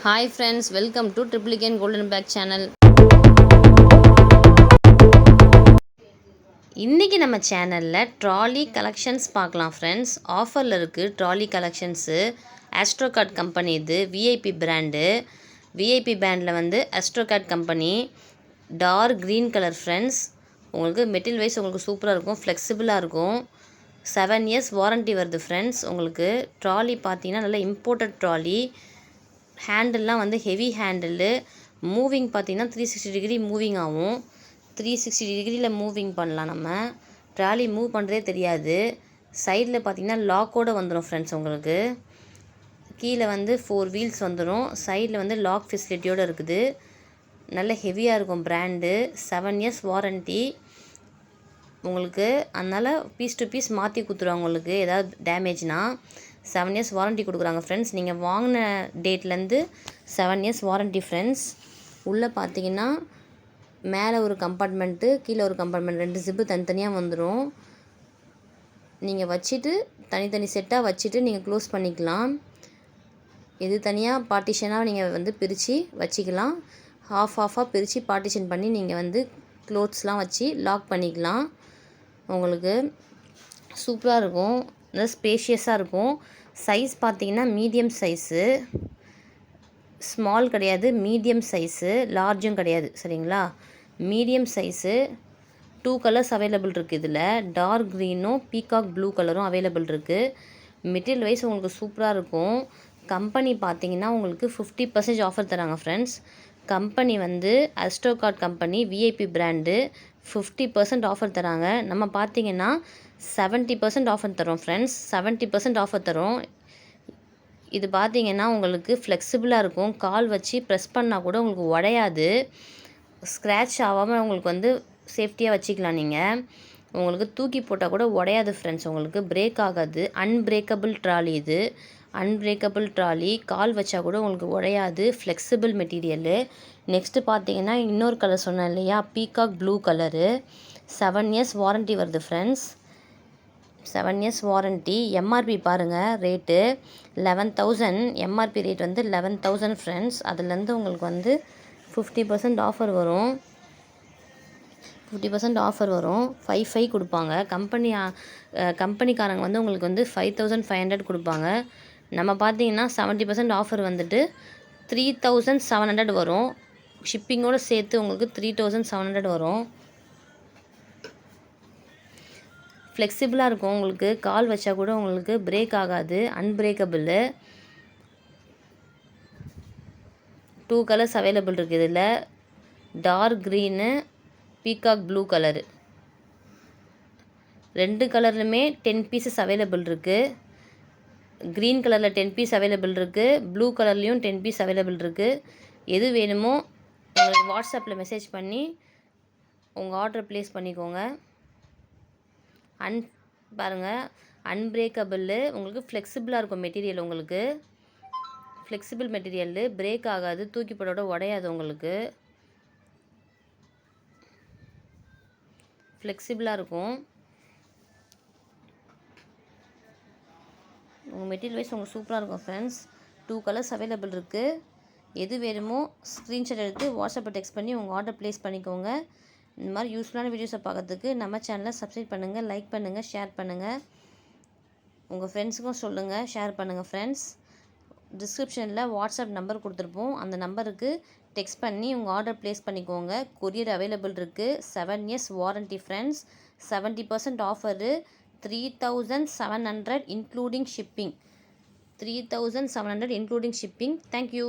Hi friends, welcome to Triplicane Golden Bag channel. இன்றைக்கி நம்ம சேனலில் ட்ராலி கலெக்ஷன்ஸ் பார்க்கலாம் ஃப்ரெண்ட்ஸ். ஆஃபரில் இருக்குது ட்ராலி கலெக்ஷன்ஸு. ஆஸ்ட்ரோகார்ட் கம்பெனி இது, விஐபி பிராண்டு. விஐபி பிராண்டில் வந்து Astroguard company dark green colour friends. உங்களுக்கு மெட்டீரியல் வைஸ் உங்களுக்கு சூப்பராக இருக்கும், ஃப்ளெக்சிபிளாக இருக்கும். 7 years வாரண்ட்டி வருது ஃப்ரெண்ட்ஸ். உங்களுக்கு ட்ராலி பார்த்தீங்கன்னா நல்லா இம்போர்ட்டட் ட்ராலி. ஹேண்டில்லாம் வந்து ஹெவி ஹேண்டிலு. மூவிங் பார்த்திங்கன்னா 360 டிகிரி மூவிங் ஆகும். 360 டிகிரியில் மூவிங் பண்ணலாம். நம்ம ட்ராலி மூவ் பண்ணுறதே தெரியாது. சைடில் பார்த்திங்கன்னா லாக்கோடு வந்துடும் ஃப்ரெண்ட்ஸ். உங்களுக்கு கீழே வந்து 4 வீல்ஸ் வந்துடும். சைடில் வந்து லாக் ஃபெசிலிட்டியோடு இருக்குது. நல்ல ஹெவியாக இருக்கும் பிராண்டு. 7 years வாரண்ட்டி உங்களுக்கு. அதனால் பீஸ் டு பீஸ் மாற்றி கொடுத்துருவாங்க. உங்களுக்கு ஏதாவது டேமேஜ்னால் 7 years வாரண்ட்டி கொடுக்குறாங்க ஃப்ரெண்ட்ஸ். நீங்கள் வாங்கின டேட்லேருந்து 7 years வாரண்ட்டி ஃப்ரெண்ட்ஸ். உள்ளே பார்த்தீங்கன்னா மேலே ஒரு கம்பார்ட்மெண்ட்டு, கீழே ஒரு கம்பார்ட்மெண்ட், 2 ஜிப்பு தனித்தனியாக வந்துடும். நீங்கள் வச்சுட்டு தனித்தனி செட்டாக வச்சுட்டு நீங்கள் க்ளோஸ் பண்ணிக்கலாம். இது தனியாக பார்ட்டிஷனாக நீங்கள் வந்து பிரித்து வச்சுக்கலாம். ஆஃபாக பிரித்து பார்ட்டிஷன் பண்ணி நீங்கள் வந்து க்ளோத்ஸ்லாம் வச்சு லாக் பண்ணிக்கலாம். உங்களுக்கு சூப்பராக இருக்கும், நல்லா ஸ்பேஷியஸாக இருக்கும். சைஸ் பார்த்தீங்கன்னா மீடியம் சைஸு, ஸ்மால் கிடையாது, மீடியம் சைஸு, லார்ஜும் கிடையாது, சரிங்களா. Medium size. 2 கலர்ஸ் அவைலபிள் இருக்குது. இதில் டார்க் க்ரீனும் பீகாக் ப்ளூ கலரும் அவைலபிள் இருக்குது. மெட்டீரியல் வைஸ் உங்களுக்கு சூப்பராக இருக்கும். கம்பெனி பார்த்தீங்கன்னா உங்களுக்கு 50% ஆஃபர் தராங்க ஃப்ரெண்ட்ஸ். கம்பெனி வந்து Astroguard company VIP brand. 50% offer தராங்க. நம்ம பார்த்தீங்கன்னா 70% ஆஃபர் தரோம் ஃப்ரெண்ட்ஸ். 70% ஆஃபர் தரோம். இது பார்த்தீங்கன்னா உங்களுக்கு ஃப்ளெக்சிபிளாக இருக்கும். கால் வச்சு ப்ரெஸ் பண்ணால் கூட உங்களுக்கு உடையாது. ஸ்க்ராட்ச் ஆகாமல் உங்களுக்கு வந்து சேஃப்டியாக வச்சுக்கலாம். நீங்கள் உங்களுக்கு தூக்கி போட்டால் கூட உடையாது ஃப்ரெண்ட்ஸ். உங்களுக்கு பிரேக் ஆகாது. அன்பிரேக்கபிள் ட்ராலி இது. Unbreakable trolley. கால் வச்சா கூட உங்களுக்கு உடையாது. Flexible material. நெக்ஸ்ட்டு பார்த்தீங்கன்னா இன்னொரு கலர் சொன்னேன் இல்லையா, peacock blue colour. 7 years warranty வருது ஃப்ரெண்ட்ஸ். 7 years warranty. எம்ஆர்பி பாருங்கள் ரேட்டு 11,000. எம்ஆர்பி ரேட் வந்து 11,000 ஃப்ரெண்ட்ஸ். அதுலேருந்து உங்களுக்கு வந்து 50% ஆஃபர் வரும். 50% ஆஃபர் வரும். 5,500 கொடுப்பாங்க. கம்பெனிக்காரங்க வந்து உங்களுக்கு வந்து 5,500 கொடுப்பாங்க. நம்ம பார்த்தீங்கன்னா 70% ஆஃபர் வந்துட்டு 3,700 வரும். ஷிப்பிங்கோடு சேர்த்து உங்களுக்கு 3,700 வரும். ஃப்ளெக்சிபிளாக இருக்கும். உங்களுக்கு கால் வச்சா கூட உங்களுக்கு பிரேக் ஆகாது. அன்பிரேக்கபிள். 2 கலர்ஸ் அவைலபிள் இருக்குது. இதில் dark green, peacock blue colour. 2 கலர்லையுமே 10 பீசஸ் அவைலபிள் இருக்குது. க்ரீன் கலரில் 10 பீஸ் அவைலபிள் இருக்குது. ப்ளூ கலர்லேயும் 10 பீஸ் அவைலபிள் இருக்குது. எது வேணுமோ உங்களுக்கு வாட்ஸ்அப்பில் மெசேஜ் பண்ணி உங்கள் ஆர்டர் ப்ளேஸ் பண்ணிக்கோங்க. பாருங்கள் அன்பிரேக்கபிள். உங்களுக்கு ஃப்ளெக்சிபிளாக இருக்கும் மெட்டீரியல். உங்களுக்கு ஃப்ளெக்சிபிள் மெட்டீரியல். பிரேக் ஆகாது, தூக்கி போட்டோட உடையாது. உங்களுக்கு ஃப்ளெக்சிபிளாக இருக்கும். உங்கள் மெட்டீரியல் வைஸ் உங்களுக்கு சூப்பராக இருக்கும் ஃப்ரெண்ட்ஸ். 2 கலர்ஸ் அவைலபிள் இருக்குது. எது வேணுமோ ஸ்க்ரீன்ஷாட் எடுத்து வாட்ஸ்அப்பில் டெக்ஸ்ட் பண்ணி உங்கள் ஆர்டர் ப்ளேஸ் பண்ணிக்கோங்க. இந்த மாதிரி யூஸ்ஃபுல்லான வீடியோஸை பார்க்கறதுக்கு நம்ம சேனலை சப்ஸ்கிரைப் பண்ணுங்கள், லைக் பண்ணுங்கள், ஷேர் பண்ணுங்கள். உங்கள் ஃப்ரெண்ட்ஸுக்கும் சொல்லுங்கள், ஷேர் பண்ணுங்கள் ஃப்ரெண்ட்ஸ். டிஸ்கிரிப்ஷனில் வாட்ஸ்அப் நம்பர் கொடுத்துருப்போம். அந்த நம்பருக்கு டெக்ஸ்ட் பண்ணி உங்கள் ஆர்டர் ப்ளேஸ் பண்ணிக்கோங்க. கொரியர் அவைலபிள் இருக்குது. 7 years warranty friends. 70% offer. 3,700 including shipping. 3,700 including shipping. Thank you.